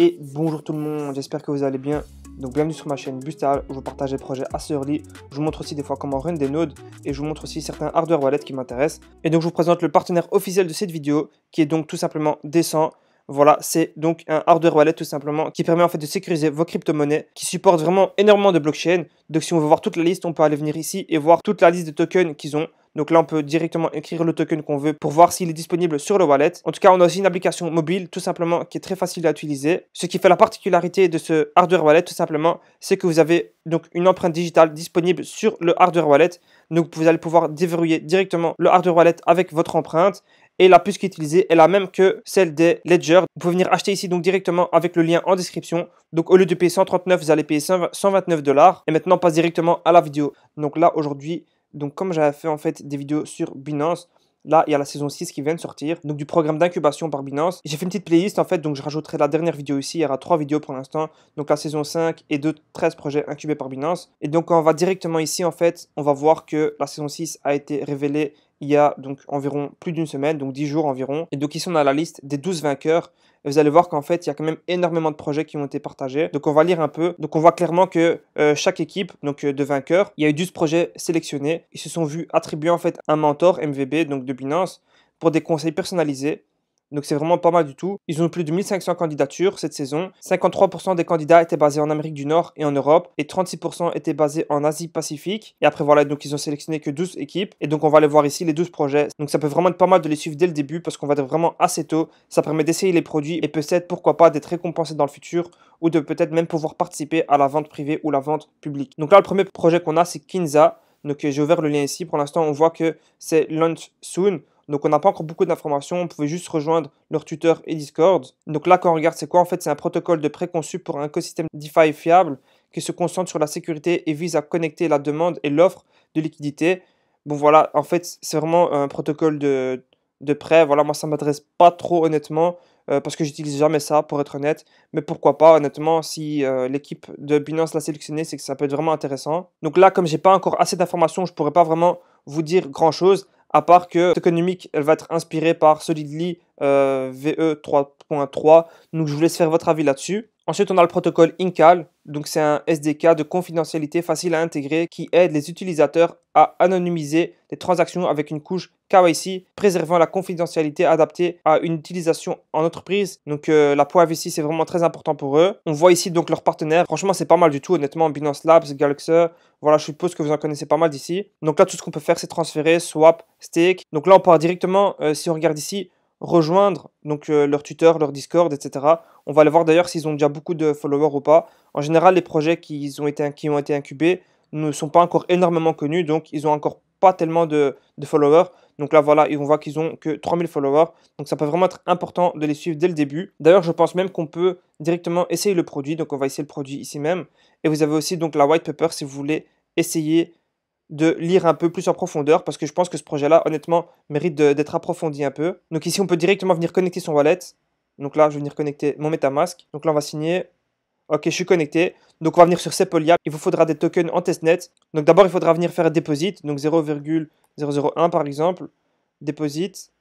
Et bonjour tout le monde, j'espère que vous allez bien. Donc bienvenue sur ma chaîne Bustal où je partage des projets assez early. Je vous montre aussi des fois comment run des nodes et je vous montre aussi certains hardware wallets qui m'intéressent. Et donc je vous présente le partenaire officiel de cette vidéo qui est donc tout simplement Descent. Voilà, c'est donc un hardware wallet tout simplement qui permet en fait de sécuriser vos crypto-monnaies, qui supporte vraiment énormément de blockchains. Donc si on veut voir toute la liste, on peut aller venir ici et voir toute la liste de tokens qu'ils ont. Donc là, on peut directement écrire le token qu'on veut pour voir s'il est disponible sur le wallet. En tout cas, on a aussi une application mobile tout simplement qui est très facile à utiliser. Ce qui fait la particularité de ce hardware wallet tout simplement, c'est que vous avez donc une empreinte digitale disponible sur le hardware wallet. Donc vous allez pouvoir déverrouiller directement le hardware wallet avec votre empreinte. Et la puce qui est utilisée est la même que celle des Ledger. Vous pouvez venir acheter ici donc directement avec le lien en description. Donc au lieu de payer 139, vous allez payer 129 $. Et maintenant, on passe directement à la vidéo. Donc là, aujourd'hui, donc comme j'avais fait en fait des vidéos sur Binance, là il y a la saison 6 qui vient de sortir, donc du programme d'incubation par Binance. J'ai fait une petite playlist en fait, donc je rajouterai la dernière vidéo ici, il y aura 3 vidéos pour l'instant, donc la saison 5 et 13 projets incubés par Binance. Et donc on va directement ici en fait, on va voir que la saison 6 a été révélée il y a donc environ plus d'une semaine, donc 10 jours environ. Et donc ici on a la liste des 12 vainqueurs. Et vous allez voir qu'en fait, il y a quand même énormément de projets qui ont été partagés. Donc on va lire un peu. Donc on voit clairement que chaque équipe de vainqueurs, il y a eu 12 projets sélectionnés. Ils se sont vus attribuer en fait un mentor MVB, donc de Binance, pour des conseils personnalisés. Donc c'est vraiment pas mal du tout. Ils ont eu plus de 1500 candidatures cette saison. 53% des candidats étaient basés en Amérique du Nord et en Europe. Et 36% étaient basés en Asie-Pacifique. Et après voilà, donc ils ont sélectionné que 12 équipes. Et donc on va aller voir ici les 12 projets. Donc ça peut vraiment être pas mal de les suivre dès le début parce qu'on va être vraiment assez tôt. Ça permet d'essayer les produits et peut-être pourquoi pas d'être récompensé dans le futur ou de peut-être même pouvoir participer à la vente privée ou la vente publique. Donc là le premier projet qu'on a c'est Kinza. Donc j'ai ouvert le lien ici. Pour l'instant on voit que c'est launch soon. Donc on n'a pas encore beaucoup d'informations, on pouvait juste rejoindre leur Twitter et Discord. Donc là quand on regarde c'est quoi en fait, c'est un protocole de préconçu pour un écosystème DeFi fiable qui se concentre sur la sécurité et vise à connecter la demande et l'offre de liquidité. Bon voilà, en fait c'est vraiment un protocole de prêt. Voilà, moi ça m'adresse pas trop honnêtement parce que j'utilise jamais ça pour être honnête. Mais pourquoi pas honnêtement, si l'équipe de Binance l'a sélectionné, c'est que ça peut être vraiment intéressant. Donc là comme j'ai pas encore assez d'informations, je pourrais pas vraiment vous dire grand chose. À part que économique, elle va être inspirée par Solidly VE 3.3. Donc je vous laisse faire votre avis là-dessus. Ensuite, on a le protocole Incal. Donc c'est un SDK de confidentialité facile à intégrer qui aide les utilisateurs à anonymiser des transactions avec une couche KYC, préservant la confidentialité adaptée à une utilisation en entreprise. Donc la privacy, c'est vraiment très important pour eux. On voit ici donc leurs partenaires. Franchement, c'est pas mal du tout, honnêtement. Binance Labs, Galaxy. Voilà, je suppose que vous en connaissez pas mal d'ici. Donc là, tout ce qu'on peut faire, c'est transférer, swap, stake. Donc là, on part directement, si on regarde ici, rejoindre donc leur Twitter, leur Discord, etc. On va aller voir d'ailleurs s'ils ont déjà beaucoup de followers ou pas. En général, les projets qui ont été incubés ne sont pas encore énormément connus, donc ils ont encore pas tellement de followers. Donc là, voilà, on voit qu'ils ont que 3000 followers. Donc ça peut vraiment être important de les suivre dès le début. D'ailleurs, je pense même qu'on peut directement essayer le produit. Donc on va essayer le produit ici même. Et vous avez aussi donc la white paper si vous voulez essayer de lire un peu plus en profondeur parce que je pense que ce projet-là, honnêtement, mérite d'être approfondi un peu. Donc ici, on peut directement venir connecter son wallet. Donc là, je vais venir connecter mon MetaMask. Donc là, on va signer. Ok, je suis connecté. Donc on va venir sur Sepolia. Il vous faudra des tokens en testnet. Donc d'abord, il faudra venir faire un deposit. Donc 0,001 par exemple. Deposit.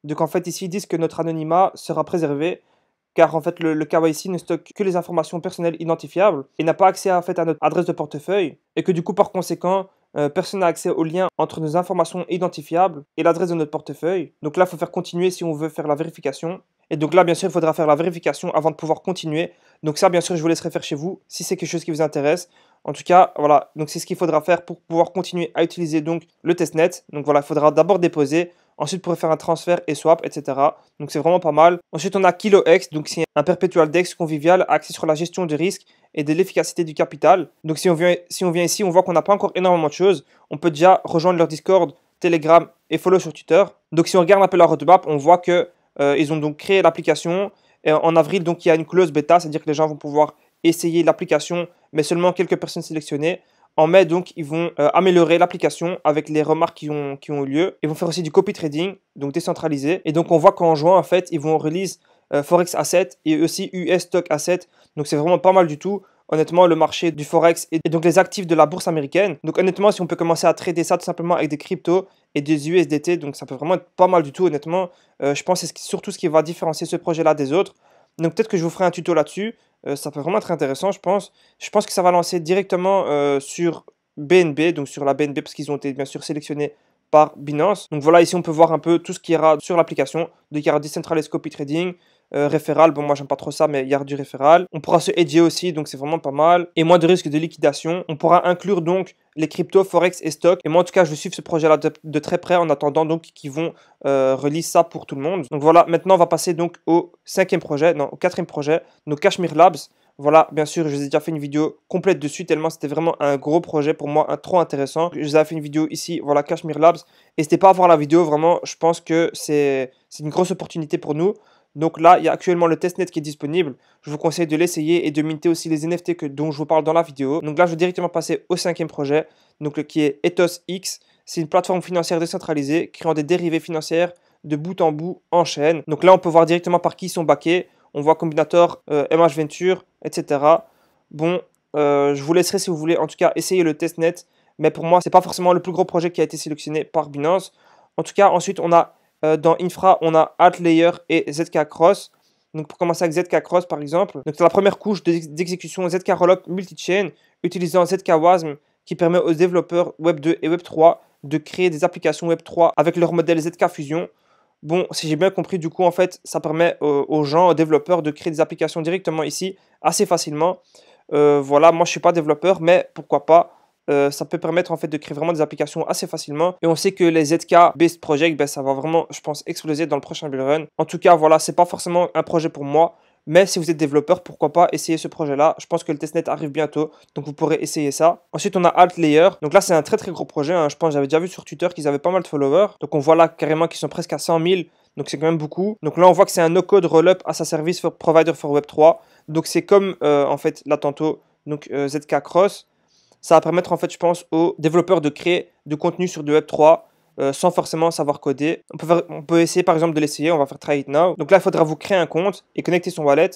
Donc en fait, ici, ils disent que notre anonymat sera préservé. Car en fait, le KYC ne stocke que les informations personnelles identifiables et n'a pas accès en fait, à notre adresse de portefeuille. Et que du coup, par conséquent, personne n'a accès au lien entre nos informations identifiables et l'adresse de notre portefeuille. Donc là, il faut faire continuer si on veut faire la vérification. Et donc là, bien sûr, il faudra faire la vérification avant de pouvoir continuer. Donc ça, bien sûr, je vous laisserai faire chez vous si c'est quelque chose qui vous intéresse. En tout cas, voilà, donc c'est ce qu'il faudra faire pour pouvoir continuer à utiliser donc le testnet. Donc voilà, il faudra d'abord déposer. Ensuite, vous pourrez faire un transfert et swap, etc. Donc, c'est vraiment pas mal. Ensuite, on a KiloX. Donc, c'est un perpetual DEX convivial axé sur la gestion du risque et de l'efficacité du capital. Donc, si on vient ici, on voit qu'on n'a pas encore énormément de choses. On peut déjà rejoindre leur Discord, Telegram et follow sur Twitter. Donc, si on regarde un peu la roadmap, on voit que ils ont donc créé l'application. Et en avril, donc, il y a une clause bêta, c'est-à-dire que les gens vont pouvoir essayer l'application, mais seulement quelques personnes sélectionnées. En mai, donc, ils vont améliorer l'application avec les remarques qui ont eu lieu. Ils vont faire aussi du copy trading, donc décentralisé. Et donc, on voit qu'en juin, en fait, ils vont release Forex Asset et aussi US Stock Asset. Donc, c'est vraiment pas mal du tout. Honnêtement, le marché du Forex et donc les actifs de la bourse américaine. Donc, honnêtement, si on peut commencer à trader ça tout simplement avec des cryptos et des USDT, donc ça peut vraiment être pas mal du tout, honnêtement. Je pense que c'est surtout ce qui va différencier ce projet-là des autres. Donc peut-être que je vous ferai un tuto là-dessus. Ça peut vraiment être intéressant, je pense. Je pense que ça va lancer directement sur BNB, donc sur la BNB, parce qu'ils ont été bien sûr sélectionnés par Binance. Donc voilà, ici on peut voir un peu tout ce qu'il y aura sur l'application. Donc il y aura Decentralized Copy Trading, référal, bon moi j'aime pas trop ça, mais il y aura du référal. On pourra se hedger aussi, donc c'est vraiment pas mal. Et moins de risque de liquidation. On pourra inclure donc les cryptos, forex et stocks. Et moi en tout cas je vais suivre ce projet-là de très près en attendant donc qu'ils vont release ça pour tout le monde. Donc voilà, maintenant on va passer donc au quatrième projet, nos Cashmere Labs. Voilà, bien sûr, je vous ai déjà fait une vidéo complète dessus, tellement c'était vraiment un gros projet pour moi, trop intéressant. Je vous ai fait une vidéo ici, voilà, Cashmere Labs. N'hésitez pas à voir la vidéo, vraiment, je pense que c'est une grosse opportunité pour nous. Donc là, il y a actuellement le testnet qui est disponible. Je vous conseille de l'essayer et de minter aussi les NFT dont je vous parle dans la vidéo. Donc là, je vais directement passer au cinquième projet, donc qui est Ethos X. C'est une plateforme financière décentralisée créant des dérivés financières de bout en bout en chaîne. Donc là, on peut voir directement par qui ils sont backés. On voit Combinator, MH Venture, etc. Bon, je vous laisserai si vous voulez en tout cas essayer le testnet. Mais pour moi, c'est pas forcément le plus gros projet qui a été sélectionné par Binance. En tout cas, ensuite, on a dans Infra, on a Altlayer et ZK Cross. Donc pour commencer avec ZK Cross par exemple, donc c'est la première couche d'exécution ZK Rollup Multichain utilisant ZK Wasm qui permet aux développeurs Web 2 et Web 3 de créer des applications Web 3 avec leur modèle ZK Fusion. Bon, si j'ai bien compris, du coup, en fait, ça permet aux gens, aux développeurs de créer des applications directement ici, assez facilement. Voilà, moi, je ne suis pas développeur, mais pourquoi pas. Ça peut permettre, en fait, de créer vraiment des applications assez facilement. Et on sait que les ZK-based projects, ben, ça va vraiment, je pense, exploser dans le prochain bull run. En tout cas, voilà, c'est pas forcément un projet pour moi. Mais si vous êtes développeur, pourquoi pas essayer ce projet-là. Je pense que le testnet arrive bientôt, donc vous pourrez essayer ça. Ensuite, on a Altlayer. Donc là, c'est un très très gros projet. Hein. Je pense, j'avais déjà vu sur Twitter qu'ils avaient pas mal de followers. Donc on voit là carrément qu'ils sont presque à 100 000. Donc c'est quand même beaucoup. Donc là, on voit que c'est un no-code roll-up as a service for provider for Web3. Donc c'est comme en fait là tantôt donc ZK Cross. Ça va permettre en fait, je pense, aux développeurs de créer du contenu sur du Web3. Sans forcément savoir coder. On peut essayer par exemple de l'essayer, on va faire try it now. Donc là, il faudra vous créer un compte et connecter son wallet.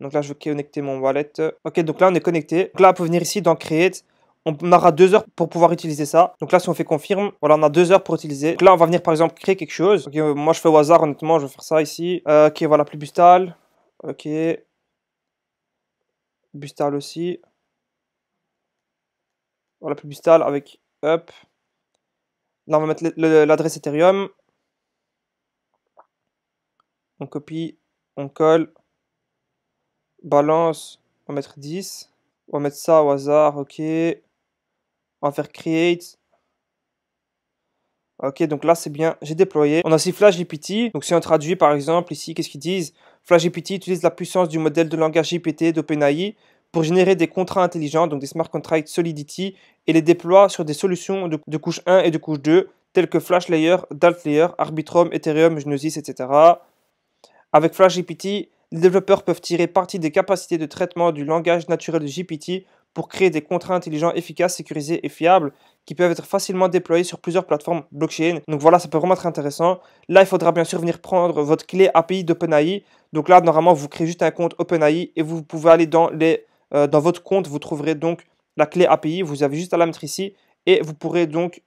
Donc là, je vais connecter mon wallet. Ok, donc là, on est connecté. Donc là, on peut venir ici dans Create. On aura 2 heures pour pouvoir utiliser ça. Donc là, si on fait confirme, voilà, on a 2 heures pour utiliser. Donc là, on va venir par exemple créer quelque chose. Ok, moi, je fais au hasard, honnêtement, je vais faire ça ici. Ok, voilà, plus Bustal. Ok. Bustal aussi. Voilà, plus Bustal avec up. Là, on va mettre l'adresse Ethereum. On copie, on colle. Balance, on va mettre 10. On va mettre ça au hasard, ok. On va faire create. Ok, donc là c'est bien, j'ai déployé. On a aussi FlashGPT. Donc si on traduit par exemple ici, qu'est-ce qu'ils disent? FlashGPT utilise la puissance du modèle de langage GPT d'OpenAI pour générer des contrats intelligents, donc des smart contracts Solidity, et les déploie sur des solutions de couche 1 et de couche 2, telles que FlashLayer, Daltlayer, Arbitrum, Ethereum, Gnosis, etc. Avec FlashGPT, les développeurs peuvent tirer parti des capacités de traitement du langage naturel de GPT pour créer des contrats intelligents efficaces, sécurisés et fiables qui peuvent être facilement déployés sur plusieurs plateformes blockchain. Donc voilà, ça peut vraiment être intéressant. Là, il faudra bien sûr venir prendre votre clé API d'OpenAI. Donc là, normalement, vous créez juste un compte OpenAI et vous pouvez aller dans votre compte, vous trouverez donc la clé API. Vous avez juste à la mettre ici et vous pourrez donc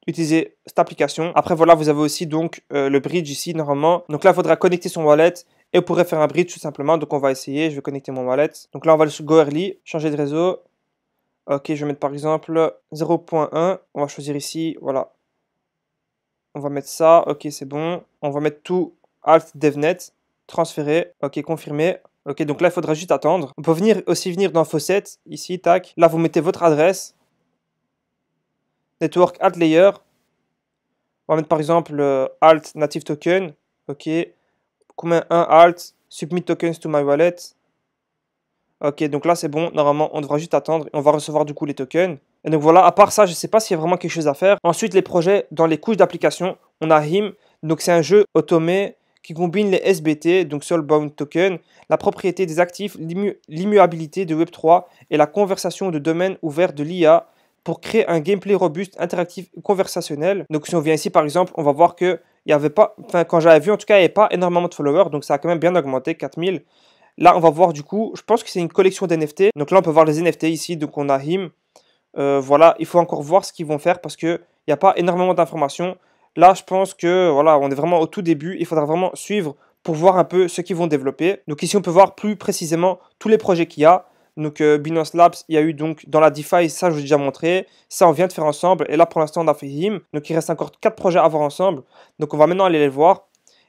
utiliser cette application. Après, voilà, vous avez aussi donc le bridge ici, normalement. Donc là, il faudra connecter son wallet et vous pourrez faire un bridge tout simplement. Donc on va essayer, je vais connecter mon wallet. Donc là, on va aller sur Go Early, changer de réseau. Ok, je vais mettre par exemple 0.1. On va choisir ici, voilà. On va mettre ça, ok, c'est bon. On va mettre tout Alt DevNet, transférer, ok, confirmer. Ok, donc là, il faudra juste attendre. On peut aussi venir dans Faucet, ici, tac. Là, vous mettez votre adresse. Network Altlayer. On va mettre par exemple Alt Native Token. Ok. Combien 1 Alt Submit Tokens to my wallet. Ok, donc là c'est bon. Normalement, on devra juste attendre et on va recevoir du coup les tokens. Et donc voilà, à part ça, je ne sais pas s'il y a vraiment quelque chose à faire. Ensuite, les projets dans les couches d'application, on a Him. Donc c'est un jeu automé qui combine les SBT, donc Soulbound Token, la propriété des actifs, l'immuabilité de Web3 et la conversation de domaine ouvert de l'IA pour créer un gameplay robuste, interactif, conversationnel. Donc si on vient ici par exemple, on va voir que il y avait pas, enfin quand j'avais vu en tout cas, il n'y avait pas énormément de followers, donc ça a quand même bien augmenté, 4000. Là on va voir du coup, je pense que c'est une collection d'NFT. Donc là on peut voir les NFT ici, donc on a Him. Voilà, il faut encore voir ce qu'ils vont faire parce qu'il n'y a pas énormément d'informations. Là je pense que voilà, on est vraiment au tout début, il faudra vraiment suivre pour voir un peu ce qu'ils vont développer. Donc ici, on peut voir plus précisément tous les projets qu'il y a. Donc Binance Labs, il y a eu donc dans la DeFi, ça je vous ai déjà montré. Ça, on vient de faire ensemble. Et là, pour l'instant, on a fait HIM. Donc il reste encore 4 projets à voir ensemble. Donc on va maintenant aller les voir.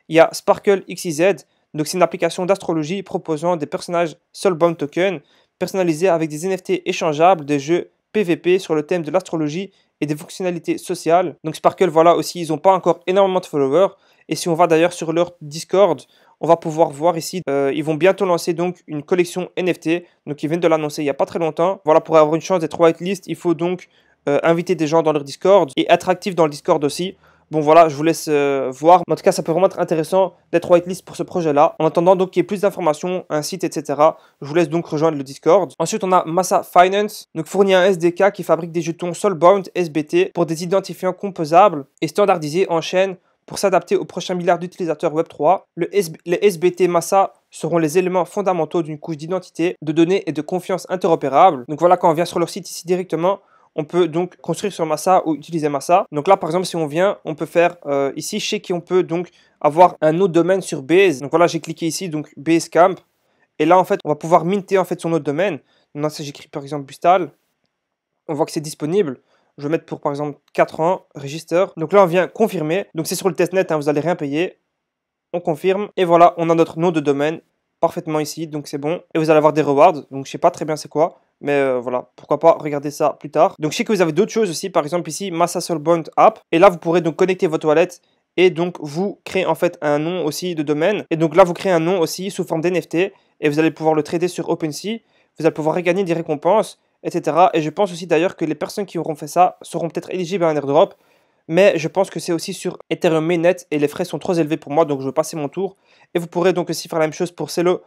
Il y a Sparkle XYZ. Donc c'est une application d'astrologie proposant des personnages Soulbound Token personnalisés avec des NFT échangeables, des jeux PVP sur le thème de l'astrologie et des fonctionnalités sociales. Donc Sparkle, voilà aussi, ils n'ont pas encore énormément de followers. Et si on va d'ailleurs sur leur Discord, on va pouvoir voir ici, ils vont bientôt lancer donc une collection NFT. Donc ils viennent de l'annoncer il n'y a pas très longtemps. Voilà, pour avoir une chance d'être whitelist, il faut donc inviter des gens dans leur Discord et être actif dans le Discord aussi. Bon voilà, je vous laisse voir. En tout cas, ça peut vraiment être intéressant d'être whitelist pour ce projet-là. En attendant donc qu'il y ait plus d'informations, un site, etc. Je vous laisse donc rejoindre le Discord. Ensuite, on a Massa Finance. Donc fournit un SDK qui fabrique des jetons Soulbound SBT pour des identifiants composables et standardisés en chaîne pour s'adapter aux prochains milliards d'utilisateurs Web3. Les SBT Massa seront les éléments fondamentaux d'une couche d'identité, de données et de confiance interopérable. Donc voilà, quand on vient sur leur site ici directement, on peut donc construire sur Massa ou utiliser Massa. Donc là, par exemple, si on vient, on peut faire ici, je sais qu'on peut donc avoir un nom de domaine sur Base. Donc voilà, j'ai cliqué ici, donc Basecamp. Et là, en fait, on va pouvoir minter en fait son nom de domaine. Donc là, j'écris par exemple Bustal. On voit que c'est disponible. Je vais mettre pour par exemple 4 ans, register. Donc là, on vient confirmer. Donc c'est sur le testnet, hein, vous n'allez rien payer. On confirme. Et voilà, on a notre nom de domaine parfaitement ici. Donc c'est bon. Et vous allez avoir des rewards. Donc je sais pas très bien c'est quoi. Mais voilà, pourquoi pas regarder ça plus tard. Donc je sais que vous avez d'autres choses aussi. Par exemple ici, Massa Soulbound App. Et là, vous pourrez donc connecter votre wallet. Et donc vous créez en fait un nom aussi de domaine. Et donc là, vous créez un nom aussi sous forme d'NFT. Et vous allez pouvoir le trader sur OpenSea. Vous allez pouvoir gagner des récompenses, etc. Et je pense aussi d'ailleurs que les personnes qui auront fait ça seront peut-être éligibles à un airdrop. Mais je pense que c'est aussi sur Ethereum Mainnet et les frais sont trop élevés pour moi, donc je vais passer mon tour. Et vous pourrez donc aussi faire la même chose pour Celo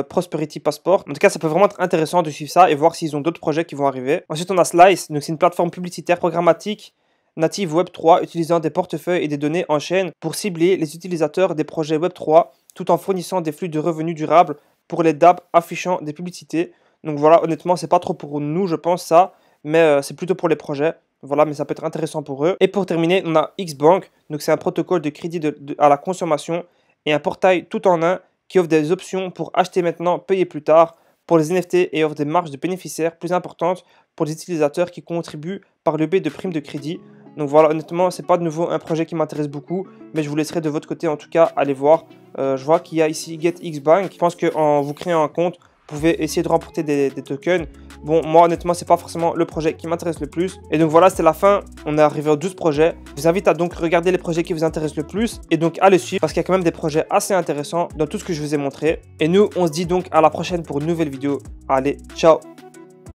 Prosperity Passport. En tout cas, ça peut vraiment être intéressant de suivre ça et voir s'ils ont d'autres projets qui vont arriver. Ensuite, on a Slice, donc c'est une plateforme publicitaire programmatique native Web3 utilisant des portefeuilles et des données en chaîne pour cibler les utilisateurs des projets Web3 tout en fournissant des flux de revenus durables pour les DApp affichant des publicités. Donc voilà, honnêtement, c'est pas trop pour nous, je pense ça, mais c'est plutôt pour les projets. Voilà, mais ça peut être intéressant pour eux. Et pour terminer, on a Xbank. Donc c'est un protocole de crédit à la consommation et un portail tout en un qui offre des options pour acheter maintenant, payer plus tard pour les NFT et offre des marges de bénéficiaires plus importantes pour les utilisateurs qui contribuent par le biais de primes de crédit. Donc voilà, honnêtement, c'est pas de nouveau un projet qui m'intéresse beaucoup, mais je vous laisserai de votre côté en tout cas aller voir. Je vois qu'il y a ici GetXbank. Je pense qu'en vous créant un compte, vous pouvez essayer de remporter des tokens. Bon, moi honnêtement, c'est pas forcément le projet qui m'intéresse le plus. Et donc voilà, c'est la fin. On est arrivé aux 12 projets. Je vous invite à donc regarder les projets qui vous intéressent le plus et donc à les suivre parce qu'il y a quand même des projets assez intéressants dans tout ce que je vous ai montré. Et nous, on se dit donc à la prochaine pour une nouvelle vidéo. Allez, ciao!